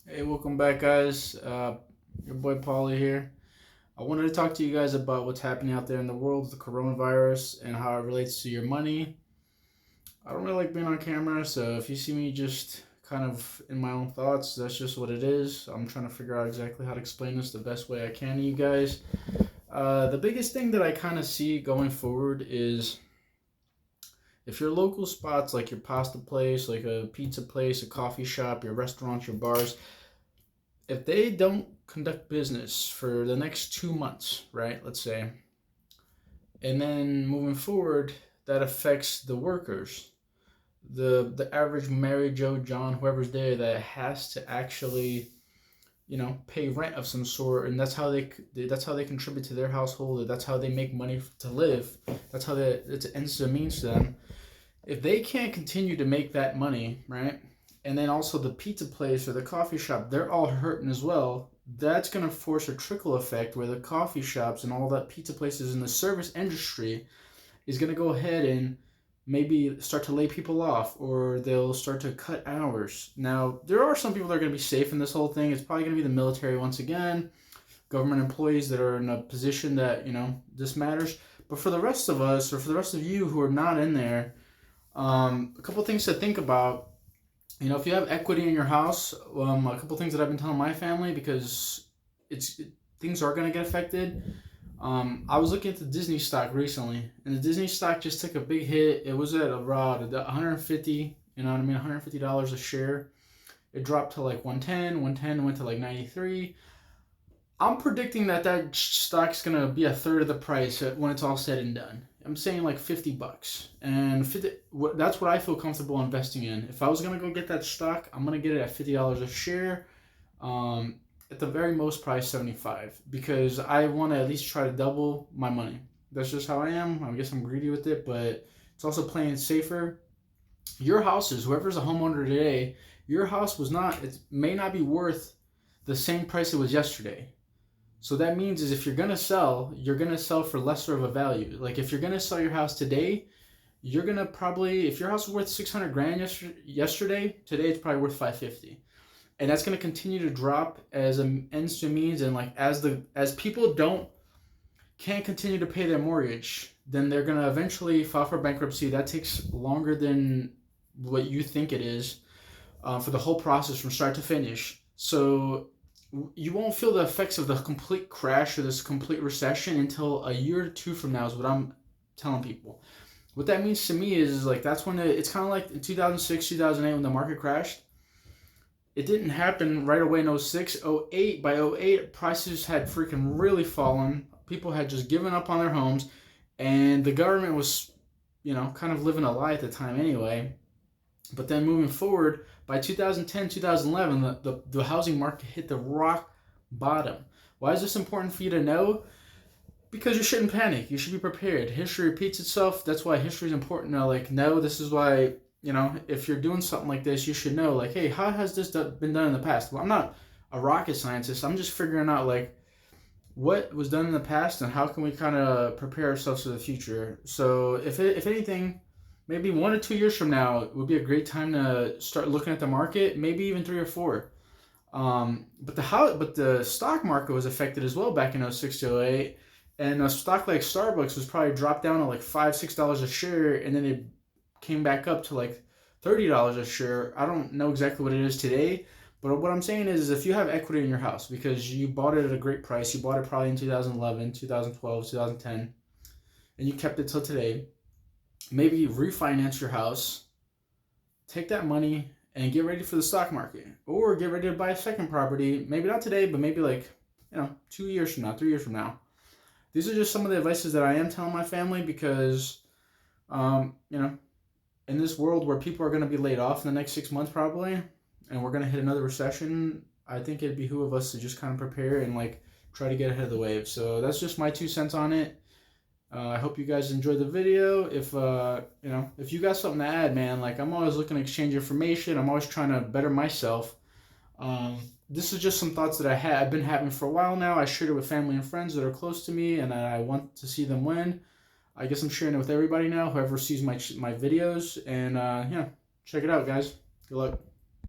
Hey, welcome back, guys. Your boy Paulie here. I wanted to talk to you guys about what's happening out there in the world with the coronavirus and how it relates to your money. I don't really like being on camera, so if you see me just kind of in my own thoughts, that's just what it is. I'm trying to figure out exactly how to explain this the best way I can to you guys. The biggest thing that I kind of see going forward is if your local spots, like your pasta place, like a pizza place, a coffee shop, your restaurants, your bars, if they don't conduct business for the next 2 months, right? Let's say, and then moving forward, that affects the workers, the average Mary Joe John, whoever's there that has to actually pay rent of some sort, and that's how they contribute to their household. That's how they make money to live. That's how it ends the means to them. If they can't continue to make that money, right? And then also the pizza place or the coffee shop, they're all hurting as well. That's going to force a trickle effect where the coffee shops and all that pizza places in the service industry is going to go ahead and maybe start to lay people off, or they'll start to cut hours. Now, there are some people that are going to be safe in this whole thing. It's probably going to be the military once again, government employees that are in a position that, this matters. But for the rest of us, or for the rest of you who are not in there, a couple things to think about. If you have equity in your house, a couple things that I've been telling my family, because things are going to get affected. I was looking at the Disney stock recently, and the Disney stock just took a big hit. It was at around 150, $150 a share. It dropped to like 110, 110 went to like 93. I'm predicting that stock's gonna be a third of the price when it's all said and done. I'm saying like $50, and that's what I feel comfortable investing in. If I was gonna go get that stock, I'm gonna get it at $50 a share. At the very most, probably 75, because I want to at least try to double my money. That's just how I am. I guess I'm greedy with it, but it's also playing it safer. Your houses, whoever's a homeowner today, your house it may not be worth the same price it was yesterday. So that means is if you're gonna sell for lesser of a value. Like if you're gonna sell your house today, you're gonna probably, if your house was worth 600 grand yesterday, today it's probably worth 550, and that's gonna continue to drop as a ends to means, and like as people can't continue to pay their mortgage, then they're gonna eventually file for bankruptcy. That takes longer than what you think it is, for the whole process from start to finish. So you won't feel the effects of the complete crash or this complete recession until a year or two from now, is what I'm telling people. What that means to me is like that's when it's kind of like in 2006, 2008 when the market crashed. It didn't happen right away in '06, '08. By '08, prices had freaking really fallen. People had just given up on their homes, and the government was, kind of living a lie at the time anyway. But then moving forward, by 2010, 2011, the housing market hit the rock bottom. Why is this important for you to know? Because you shouldn't panic. You should be prepared. History repeats itself. That's why history is important to know. This is why, if you're doing something like this, you should know, like, hey, how has this been done in the past? Well, I'm not a rocket scientist. I'm just figuring out, like, what was done in the past and how can we kind of prepare ourselves for the future. So if anything, maybe 1 or 2 years from now it would be a great time to start looking at the market. Maybe even 3 or 4. But the stock market was affected as well back in '06 to '08, and a stock like Starbucks was probably dropped down to like $5, $6 a share, and then it came back up to like $30 a share. I don't know exactly what it is today, but what I'm saying is if you have equity in your house because you bought it at a great price, you bought it probably in 2011, 2012, 2010, and you kept it till today, maybe refinance your house, take that money and get ready for the stock market, or get ready to buy a second property. Maybe not today, but maybe like 2 years from now, 3 years from now. These are just some of the advices that I am telling my family, because in this world where people are going to be laid off in the next 6 months probably, and we're going to hit another recession, I think it'd behoove us to just kind of prepare and like try to get ahead of the wave. So that's just my 2 cents on it. I hope you guys enjoyed the video. If you got something to add, man, like I'm always looking to exchange information. I'm always trying to better myself. This is just some thoughts that I've been having for a while now. I shared it with family and friends that are close to me, and I want to see them win. I guess I'm sharing it with everybody now, whoever sees my videos, and check it out, guys. Good luck.